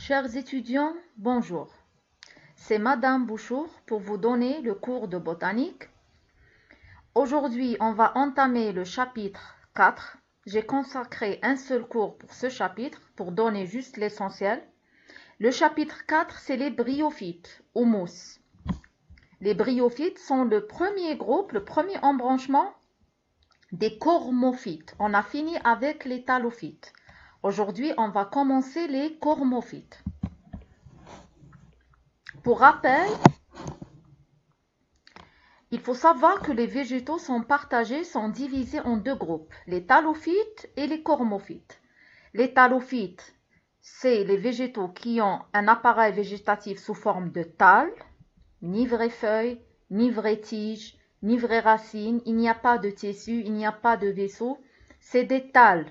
Chers étudiants, bonjour. C'est Madame Bouchour pour vous donner le cours de botanique. Aujourd'hui, on va entamer le chapitre 4. J'ai consacré un seul cours pour ce chapitre pour donner juste l'essentiel. Le chapitre 4, c'est les bryophytes ou mousses. Les bryophytes sont le premier groupe, le premier embranchement des cormophytes. On a fini avec les thalophytes. Aujourd'hui, on va commencer les cormophytes. Pour rappel, il faut savoir que les végétaux sont divisés en deux groupes, les thalophytes et les cormophytes. Les thalophytes, c'est les végétaux qui ont un appareil végétatif sous forme de thalles, ni vraies feuilles, ni vraies tiges, ni vraies racines, il n'y a pas de tissu, il n'y a pas de vaisseau, c'est des thalles.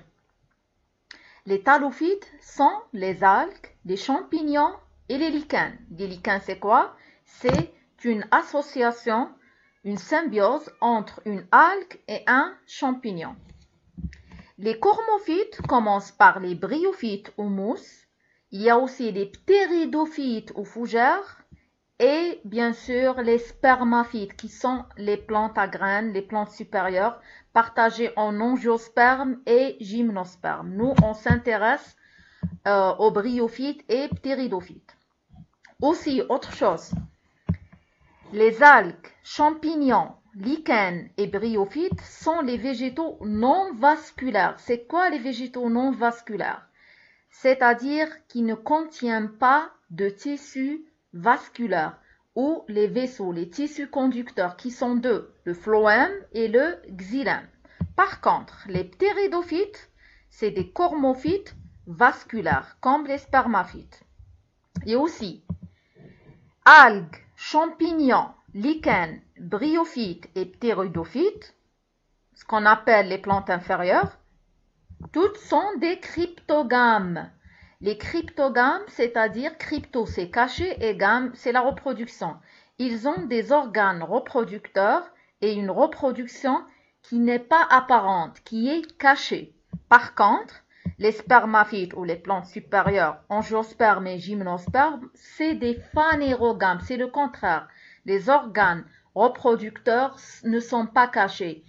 Les thalophytes sont les algues, les champignons et les lichens. Les lichens, c'est quoi? C'est une association, une symbiose entre une algue et un champignon. Les cormophytes commencent par les bryophytes ou mousses. Il y a aussi les ptéridophytes ou fougères et bien sûr les spermaphytes qui sont les plantes à graines, les plantes supérieures partagées en angiospermes et gymnospermes. Nous, on s'intéresse aux bryophytes et ptéridophytes. Aussi, autre chose, les algues, champignons, lichens et bryophytes sont les végétaux non vasculaires. C'est quoi les végétaux non vasculaires? C'est-à-dire qui ne contiennent pas de tissu vasculaire ou les vaisseaux, les tissus conducteurs qui sont deux, le phloème et le xylème. Par contre, les ptéridophytes, c'est des cormophytes vasculaires comme les spermaphytes. Et aussi, algues, champignons, lichens, bryophytes et ptéridophytes, ce qu'on appelle les plantes inférieures, toutes sont des cryptogames. Les cryptogames, c'est-à-dire crypto, c'est caché et game, c'est la reproduction. Ils ont des organes reproducteurs et une reproduction qui n'est pas apparente, qui est cachée. Par contre, les spermaphytes ou les plantes supérieures, angiospermes et gymnospermes, c'est des phanérogames, c'est le contraire. Les organes reproducteurs ne sont pas cachés,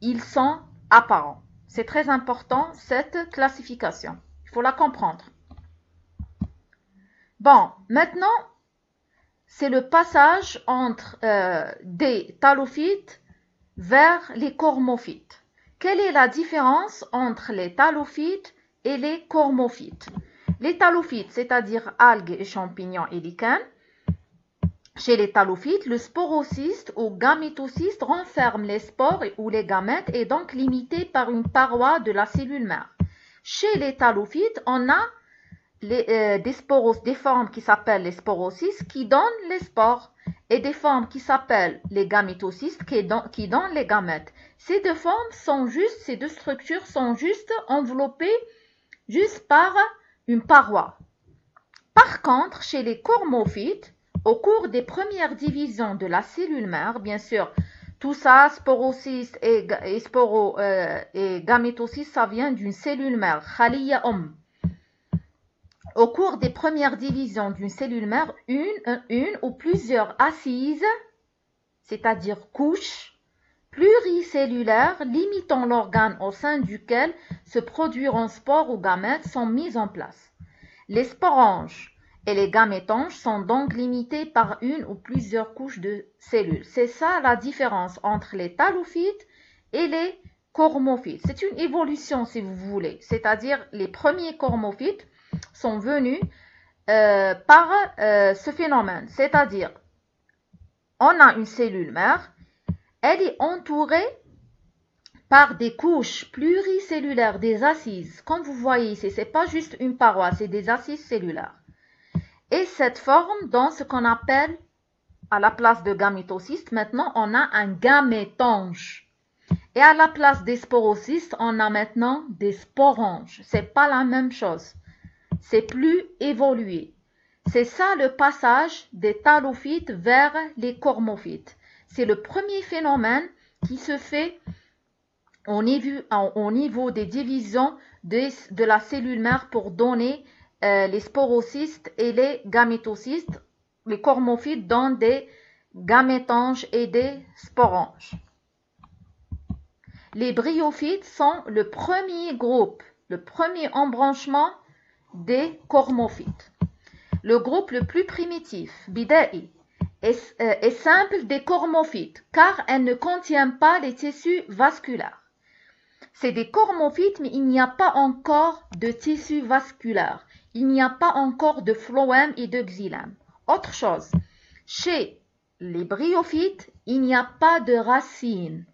ils sont apparents. C'est très important cette classification, il faut la comprendre. Bon, maintenant, c'est le passage entre des thalophytes vers les cormophytes. Quelle est la différence entre les thalophytes et les cormophytes? Les thalophytes, c'est-à-dire algues et champignons et lichens, chez les thalophytes, le sporocyste ou gamétocyste renferme les spores ou les gamètes et donc limité par une paroi de la cellule mère. Chez les thalophytes, on a des formes qui s'appellent les sporocystes qui donnent les spores et des formes qui s'appellent les gamétocystes qui donnent les gamètes. Ces deux structures sont juste enveloppées par une paroi. Par contre, chez les cormophytes, au cours des premières divisions de la cellule mère, bien sûr, tout ça, sporocyste et gamétocyste, ça vient d'une cellule mère, khaliya Au cours des premières divisions d'une cellule mère, une ou plusieurs assises, c'est-à-dire couches, pluricellulaires limitant l'organe au sein duquel se produiront spores ou gamètes sont mises en place. Les sporanges et les gamétanges sont donc limités par une ou plusieurs couches de cellules. C'est ça la différence entre les thalophytes et les cormophytes. C'est une évolution si vous voulez, c'est-à-dire les premiers cormophytes sont venus par ce phénomène, c'est-à-dire on a une cellule mère, elle est entourée par des couches pluricellulaires, des assises. Comme vous voyez ici, ce n'est pas juste une paroi, c'est des assises cellulaires. Et cette forme donne ce qu'on appelle, à la place de gamétocyste, maintenant on a un gamétange. Et à la place des sporocystes, on a maintenant des sporanges. Ce n'est pas la même chose. C'est plus évolué. C'est ça le passage des thalophytes vers les cormophytes. C'est le premier phénomène qui se fait au niveau des divisions de la cellule mère pour donner les sporocystes et les gamétocystes. Les cormophytes donnent des gamétanges et des sporanges. Les bryophytes sont le premier groupe, le premier embranchement des cormophytes. Le groupe le plus primitif, bida'i, est simple des cormophytes car elle ne contient pas les tissus vasculaires. C'est des cormophytes, mais il n'y a pas encore de tissu vasculaire. Il n'y a pas encore de phloème et de xylème. Autre chose, chez les bryophytes, il n'y a pas de racines.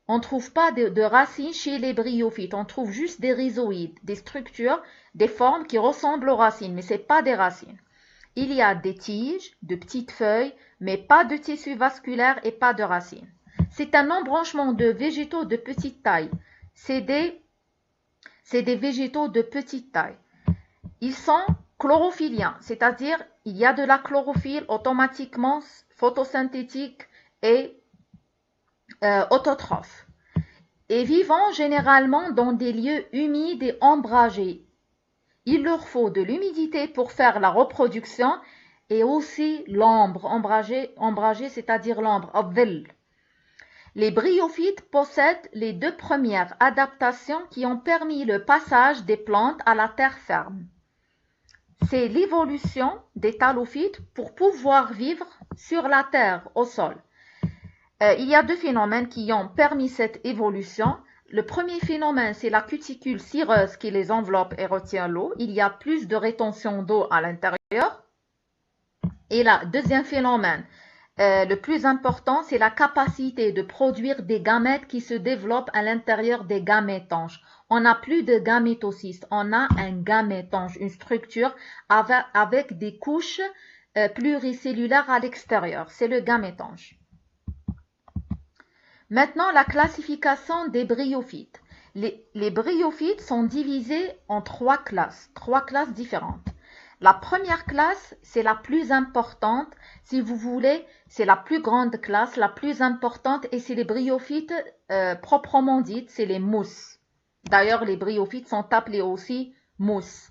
On ne trouve pas de racines chez les bryophytes. On trouve juste des rhizoïdes, des structures, des formes qui ressemblent aux racines, mais ce n'est pas des racines. Il y a des tiges, de petites feuilles, mais pas de tissu vasculaire et pas de racines. C'est un embranchement de végétaux de petite taille. C'est des végétaux de petite taille. Ils sont chlorophylliens, c'est-à-dire il y a de la chlorophylle automatiquement photosynthétique et autotrophe. Et vivant généralement dans des lieux humides et ombragés. Il leur faut de l'humidité pour faire la reproduction et aussi l'ombre, ombragé, c'est-à-dire l'ombre, الظل. Les bryophytes possèdent les deux premières adaptations qui ont permis le passage des plantes à la terre ferme. C'est l'évolution des talophytes pour pouvoir vivre sur la terre, au sol. Il y a deux phénomènes qui ont permis cette évolution. Le premier phénomène, c'est la cuticule cireuse qui les enveloppe et retient l'eau. Il y a plus de rétention d'eau à l'intérieur. Et le deuxième phénomène, le plus important, c'est la capacité de produire des gamètes qui se développent à l'intérieur des gamétanges. On n'a plus de gamétocystes, on a un gamétange, une structure avec des couches pluricellulaires à l'extérieur. C'est le gamétange. Maintenant, la classification des bryophytes. Les bryophytes sont divisés en trois classes différentes. La première classe, c'est la plus importante, si vous voulez, c'est la plus grande classe, la plus importante, et c'est les bryophytes proprement dites, c'est les mousses. D'ailleurs, les bryophytes sont appelés aussi mousses.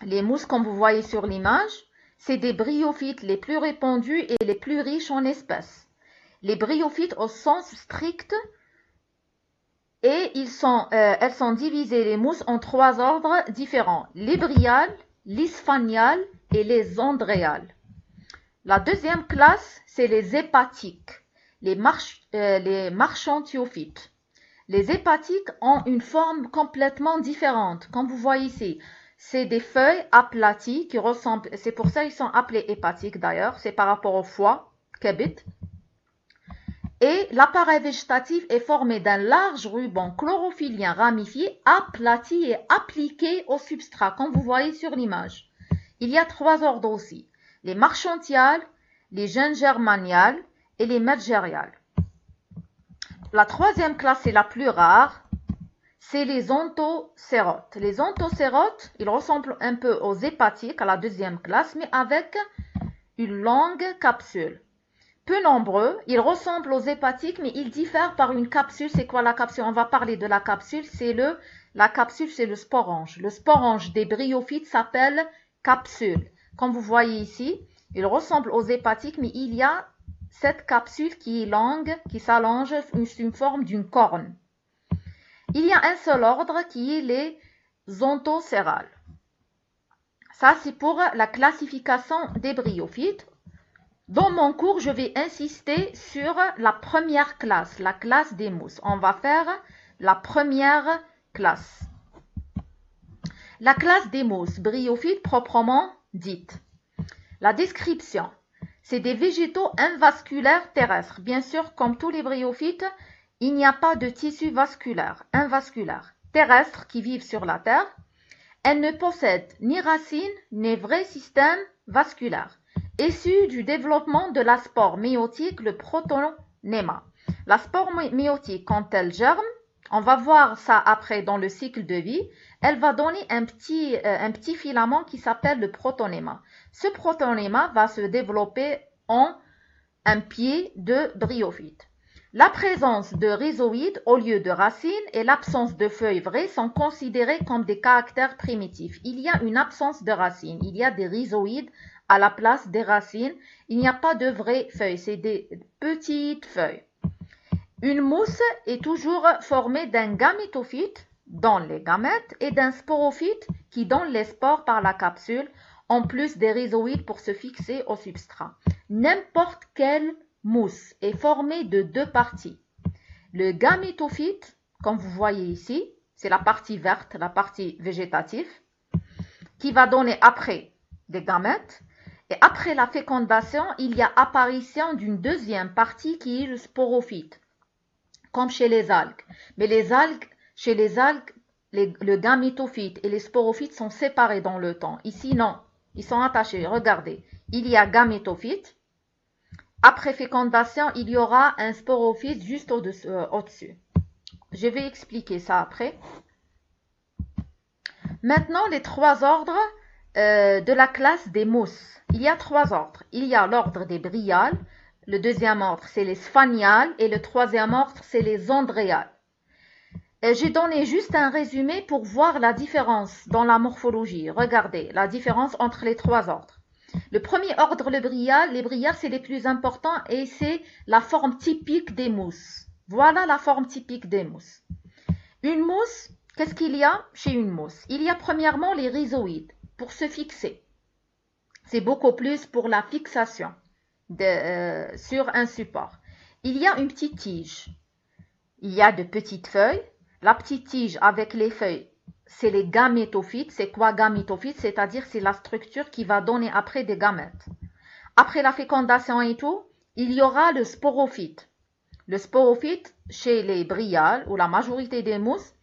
Les mousses, comme vous voyez sur l'image, c'est des bryophytes les plus répandus et les plus riches en espèces. Les bryophytes au sens strict, et elles sont divisées, les mousses, en trois ordres différents. Les bryales, les sphaniales et les andréales. La deuxième classe, c'est les hépatiques, les marchantiophytes. Les hépatiques ont une forme complètement différente. Comme vous voyez ici, c'est des feuilles aplaties qui ressemblent, c'est pour ça qu'ils sont appelés hépatiques d'ailleurs, c'est par rapport au foie, kabit. Et l'appareil végétatif est formé d'un large ruban chlorophyllien ramifié, aplati et appliqué au substrat, comme vous voyez sur l'image. Il y a trois ordres aussi, les marchantiales, les gingermaniales et les medgériales. La troisième classe, c'est la plus rare, c'est les onthocérotes. Les onthocérotes, ils ressemblent un peu aux hépatiques, à la deuxième classe, mais avec une longue capsule. Peu nombreux, ils ressemblent aux hépatiques, mais ils diffèrent par une capsule. C'est quoi la capsule? On va parler de la capsule. La capsule, c'est le sporange. Le sporange des bryophytes s'appelle capsule. Comme vous voyez ici, il ressemble aux hépatiques, mais il y a cette capsule qui est longue, qui s'allonge sous une forme d'une corne. Il y a un seul ordre qui est les onthocérales. Ça, c'est pour la classification des bryophytes. Dans mon cours, je vais insister sur la première classe, la classe des mousses. On va faire la première classe. La classe des mousses, bryophytes proprement dite. La description, c'est des végétaux invasculaires terrestres. Bien sûr, comme tous les bryophytes, il n'y a pas de tissu vasculaire, invasculaire, terrestre qui vivent sur la terre. Elles ne possèdent ni racines, ni vrai système vasculaire. Issu du développement de la spore méiotique, le protonéma. La spore méiotique, quand elle germe, on va voir ça après dans le cycle de vie, elle va donner un petit filament qui s'appelle le protonéma. Ce protonéma va se développer en un pied de bryophyte. La présence de rhizoïdes au lieu de racines et l'absence de feuilles vraies sont considérés comme des caractères primitifs. Il y a une absence de racines, il y a des rhizoïdes à la place des racines, il n'y a pas de vraies feuilles, c'est des petites feuilles. Une mousse est toujours formée d'un gamétophyte, donne les gamètes, et d'un sporophyte qui donne les spores par la capsule, en plus des rhizoïdes pour se fixer au substrat. N'importe quelle mousse est formée de deux parties. Le gamétophyte, comme vous voyez ici, c'est la partie verte, la partie végétative, qui va donner après des gamètes. Et après la fécondation, il y a apparition d'une deuxième partie qui est le sporophyte, comme chez les algues. Mais chez les algues, le gamétophyte et les sporophytes sont séparés dans le temps. Ici, non. Ils sont attachés. Regardez. Il y a gamétophyte. Après fécondation, il y aura un sporophyte juste au-dessus. Je vais expliquer ça après. Maintenant, les trois ordres de la classe des mousses. Il y a trois ordres. Il y a l'ordre des bryales. Le deuxième ordre, c'est les sphaniales. Et le troisième ordre, c'est les andréales. J'ai donné juste un résumé pour voir la différence dans la morphologie. Regardez la différence entre les trois ordres. Le premier ordre, les bryales, c'est les plus importants et c'est la forme typique des mousses. Voilà la forme typique des mousses. Une mousse, qu'est-ce qu'il y a chez une mousse? Il y a premièrement les rhizoïdes pour se fixer. C'est beaucoup plus pour la fixation sur un support. Il y a une petite tige. Il y a de petites feuilles. La petite tige avec les feuilles, c'est les gamétophytes. C'est quoi gamétophyte? C'est-à-dire c'est la structure qui va donner après des gamètes. Après la fécondation et tout, il y aura le sporophyte. Le sporophyte, chez les bryales ou la majorité des mousses,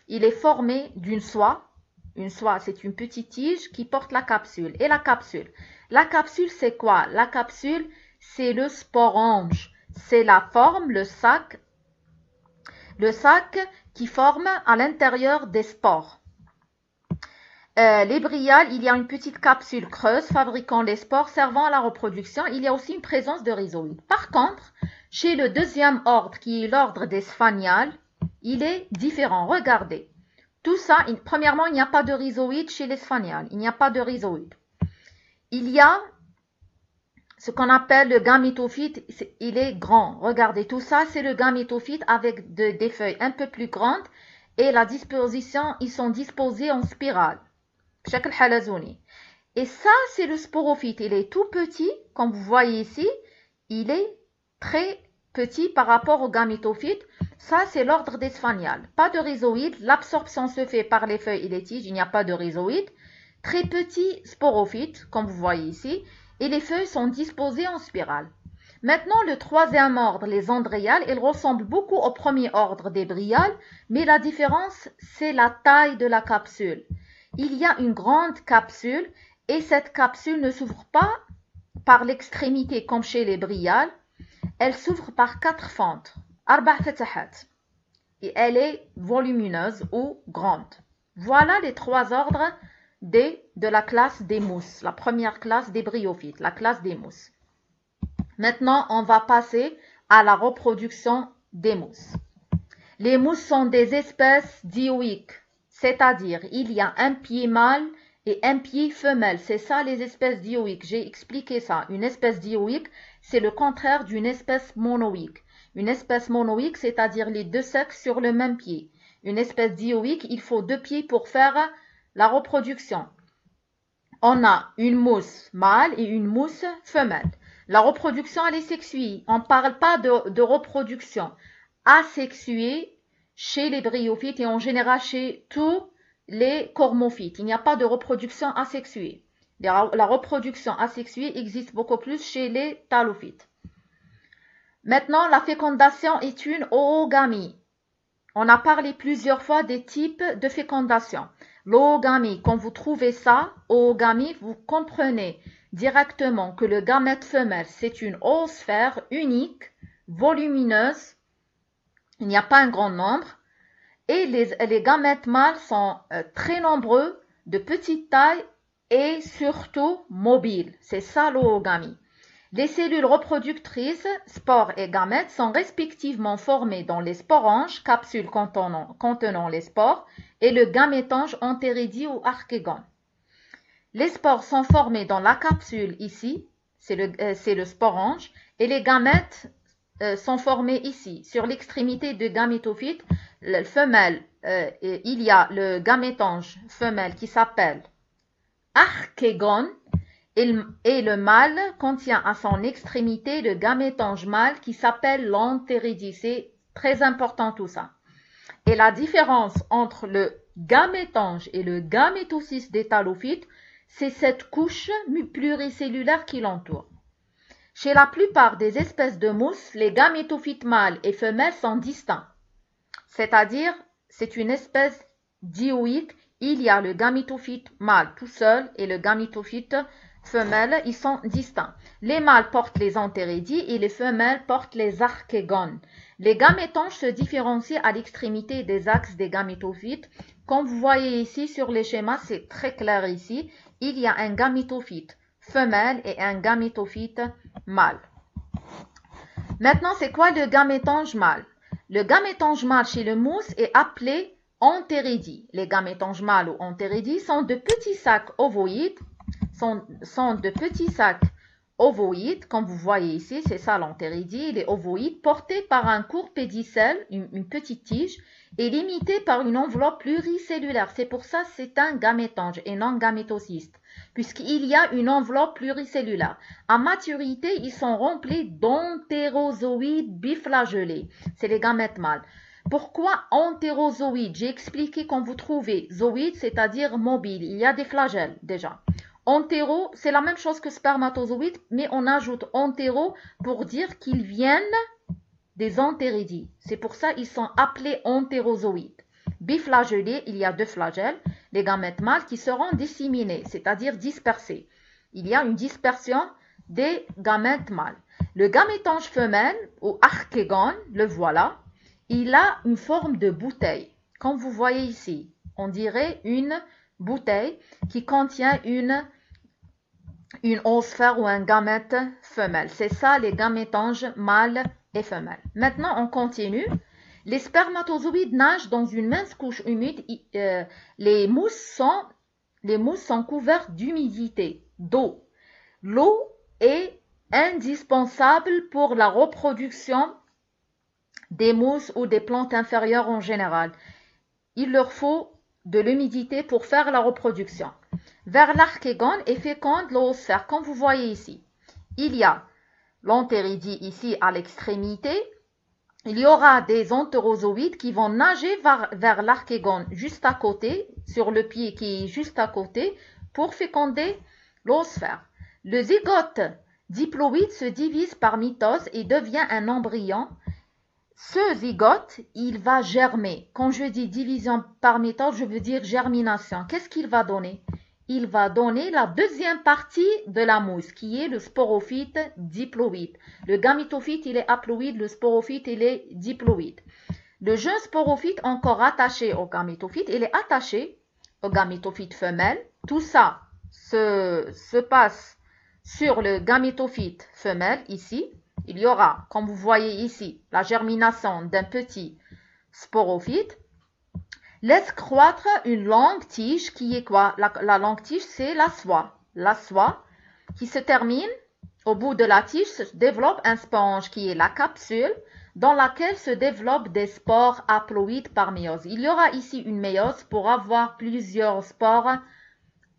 il est formé d'une soie. Une soie, c'est une petite tige qui porte la capsule. Et la capsule, c'est quoi? La capsule, c'est le sporange. C'est la forme, le sac qui forme à l'intérieur des spores. Les bryales, il y a une petite capsule creuse fabriquant les spores servant à la reproduction. Il y a aussi une présence de rhizoïdes. Par contre, chez le deuxième ordre, qui est l'ordre des sphaniales, il est différent. Regardez. Tout ça, premièrement, il n'y a pas de rhizoïdes chez les sphaniales. Il n'y a pas de rhizoïdes. Il y a ce qu'on appelle le gamétophyte, il est grand. Regardez, tout ça, c'est le gamétophyte avec des feuilles un peu plus grandes et la disposition, ils sont disposés en spirale. Et ça, c'est le sporophyte. Il est tout petit, comme vous voyez ici. Il est très petit par rapport au gamétophyte. Ça, c'est l'ordre des sphaniales. Pas de rhizoïdes. L'absorption se fait par les feuilles et les tiges. Il n'y a pas de rhizoïdes. Très petit sporophyte, comme vous voyez ici. Et les feuilles sont disposées en spirale. Maintenant, le troisième ordre, les andréales, il ressemble beaucoup au premier ordre des bryales, mais la différence, c'est la taille de la capsule. Il y a une grande capsule et cette capsule ne s'ouvre pas par l'extrémité comme chez les bryales. Elle s'ouvre par 4 fentes, et elle est volumineuse ou grande. Voilà les trois ordres de la classe des mousses, la première classe des bryophytes, la classe des mousses. Maintenant, on va passer à la reproduction des mousses. Les mousses sont des espèces dioïques, c'est-à-dire il y a un pied mâle et un pied femelle. C'est ça les espèces dioïques. J'ai expliqué ça. Une espèce dioïque, c'est le contraire d'une espèce monoïque. Une espèce monoïque, c'est-à-dire les deux sexes sur le même pied. Une espèce dioïque, il faut 2 pieds pour faire la reproduction. On a une mousse mâle et une mousse femelle. La reproduction, elle est sexuée. On ne parle pas de reproduction asexuée chez les bryophytes et en général chez tous les cormophytes. Il n'y a pas de reproduction asexuée. La reproduction asexuée existe beaucoup plus chez les thalophytes. Maintenant, la fécondation est une oogamie. On a parlé plusieurs fois des types de fécondation. L'oogamie, quand vous trouvez ça, oogamie, vous comprenez directement que le gamète femelle, c'est une oosphère unique, volumineuse. Il n'y a pas un grand nombre. Et les gamètes mâles sont très nombreux, de petite taille et surtout mobiles. C'est ça l'oogamie. Les cellules reproductrices, spores et gamètes, sont respectivement formées dans les sporanges, capsules contenant les spores, et le gamétange entéridie ou archégone. Les spores sont formés dans la capsule ici, c'est le sporange, et les gamètes sont formés ici, sur l'extrémité du gamétophyte femelle. Il y a le gamétange femelle qui s'appelle archégone, et le mâle contient à son extrémité le gamétange mâle qui s'appelle l'entéridie. C'est très important tout ça. Et la différence entre le gamétange et le gamétocyste des talophytes, c'est cette couche pluricellulaire qui l'entoure. Chez la plupart des espèces de mousses, les gamétophytes mâles et femelles sont distincts. C'est-à-dire, c'est une espèce dioïque. Il y a le gamétophyte mâle tout seul et le gamétophyte femelle, ils sont distincts. Les mâles portent les enteridies et les femelles portent les archégones. Les gamétanges se différencient à l'extrémité des axes des gamétophytes. Comme vous voyez ici sur les schémas, c'est très clair ici. Il y a un gamétophyte femelle et un gamétophyte mâle. Maintenant, c'est quoi le gamétange mâle? Le gamétange mâle chez le mousse est appelé entéridie. Les gamétanges mâles ou enteridies sont de petits sacs ovoïdes, comme vous voyez ici, c'est ça l'entéridie, les ovoïdes, portés par un court pédicelle, une petite tige, et limité par une enveloppe pluricellulaire. C'est pour ça que c'est un gamétange et non gamétocyste, puisqu'il y a une enveloppe pluricellulaire. À maturité, ils sont remplis d'entérozoïdes biflagellés. C'est les gamètes mâles. Pourquoi entérozoïdes? J'ai expliqué quand vous trouvez zoïde, c'est-à-dire mobile. Il y a des flagelles déjà. Entéro, c'est la même chose que spermatozoïde, mais on ajoute entéro pour dire qu'ils viennent des entéridies. C'est pour ça qu'ils sont appelés entérozoïdes. Biflagellés, il y a deux flagelles, les gamètes mâles qui seront disséminés, c'est-à-dire dispersés. Il y a une dispersion des gamètes mâles. Le gamétange femelle, ou archégone, le voilà, il a une forme de bouteille. Comme vous voyez ici, on dirait une bouteille qui contient une oosphère ou un gamète femelle. C'est ça les gamétanges mâles et femelles. Maintenant, on continue. Les spermatozoïdes nagent dans une mince couche humide. Les mousses sont couvertes d'humidité, d'eau. L'eau est indispensable pour la reproduction des mousses ou des plantes inférieures en général. Il leur faut de l'humidité pour faire la reproduction. Vers l'archégone et féconde l'oosphère, comme vous voyez ici. Il y a l'entéridie ici à l'extrémité. Il y aura des entérozoïdes qui vont nager vers l'archégone juste à côté, sur le pied qui est juste à côté, pour féconder l'oosphère. Le zygote diploïde se divise par mitose et devient un embryon. Ce zygote, il va germer. Quand je dis division par mitose, je veux dire germination. Qu'est-ce qu'il va donner? Il va donner la deuxième partie de la mousse, qui est le sporophyte diploïde. Le gamétophyte, il est haploïde, le sporophyte, il est diploïde. Le jeune sporophyte, encore attaché au gamétophyte, il est attaché au gamétophyte femelle. Tout ça se passe sur le gamétophyte femelle, ici. Il y aura, comme vous voyez ici, la germination d'un petit sporophyte. Laisse croître une longue tige qui est quoi? La longue tige, c'est la soie. La soie qui se termine, au bout de la tige, se développe un sponge qui est la capsule dans laquelle se développent des spores haploïdes par méiose. Il y aura ici une méiose pour avoir plusieurs spores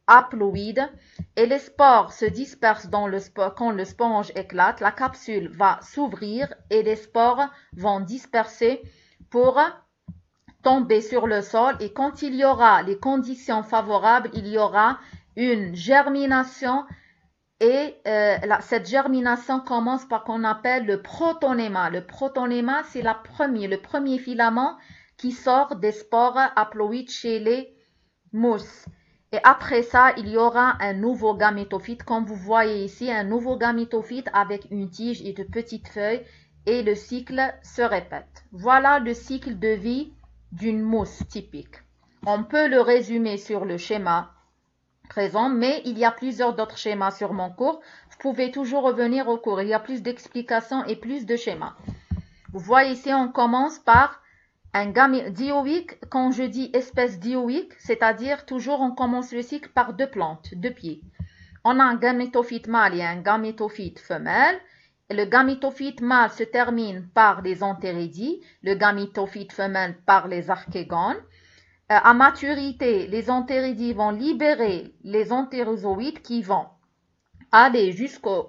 haploïdes et les spores se dispersent quand le sponge éclate. La capsule va s'ouvrir et les spores vont disperser pour tomber sur le sol, et quand il y aura les conditions favorables, il y aura une germination et cette germination commence par qu'on appelle le protonéma. Le protonéma, c'est le premier filament qui sort des spores haploïdes chez les mousses. Et après ça, il y aura un nouveau gamétophyte, comme vous voyez ici, un nouveau gamétophyte avec une tige et de petites feuilles, et le cycle se répète. Voilà le cycle de vie d'une mousse typique. On peut le résumer sur le schéma présent, mais il y a plusieurs d'autres schémas sur mon cours. Vous pouvez toujours revenir au cours. Il y a plus d'explications et plus de schémas. Vous voyez ici, on commence par un dioïque. Quand je dis espèce dioïque, c'est-à-dire toujours on commence le cycle par deux plantes, deux pieds. On a un gamétophyte mâle et un gamétophyte femelle. Le gamétophyte mâle se termine par les antéridies, le gamétophyte femelle par les archégones. À maturité, les antéridies vont libérer les entérozoïdes qui vont aller jusqu'à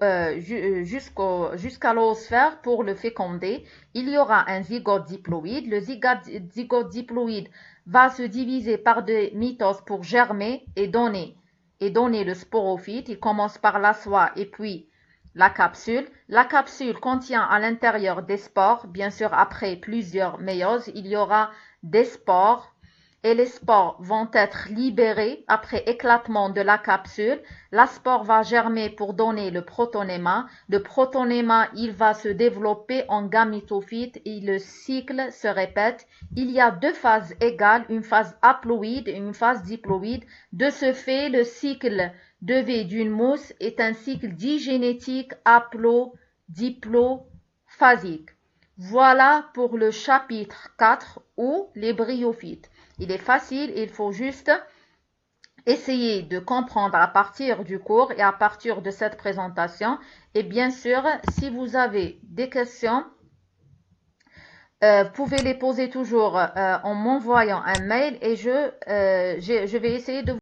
l'oosphère pour le féconder. Il y aura un zygote diploïde. Le zygote diploïde va se diviser par des mitoses pour germer et donner le sporophyte. Il commence par la soie et puis la capsule. La capsule contient à l'intérieur des spores. Bien sûr, après plusieurs méioses, il y aura des spores. Et les spores vont être libérés après éclatement de la capsule. La spore va germer pour donner le protonéma. Le protonéma, il va se développer en gamétophyte et le cycle se répète. Il y a deux phases égales, une phase haploïde et une phase diploïde. De ce fait, le cycle de vie d'une mousse est un cycle digénétique haplo-diplophasique. Voilà pour le chapitre 4 ou les bryophytes. Il est facile, il faut juste essayer de comprendre à partir du cours et à partir de cette présentation. Et bien sûr, si vous avez des questions, vous pouvez les poser toujours en m'envoyant un mail et je vais essayer de vous